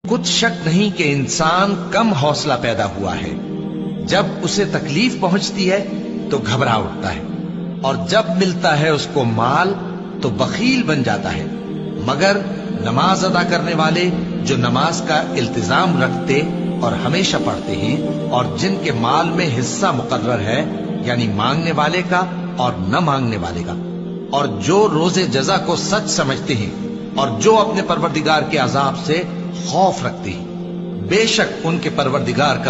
कुछ शक नहीं कि इंसान कम हौसला पैदा हुआ है। जब उसे तकलीफ पहुंचती है तो घबरा उठता है, और जब मिलता है उसको माल तो बखील बन जाता है। मगर नमाज अदा करने वाले जो नमाज का इल्तिजाम रखते और हमेशा पढ़ते हैं, और जिनके माल में हिस्सा मुकर्रर है, यानी मांगने वाले का और न मांगने वाले का, और जो रोजे जजा को सच समझते हैं, और जो अपने परवरदिगार के अजाब से खौफ रखते हैं, बेशक उनके परवरदिगार का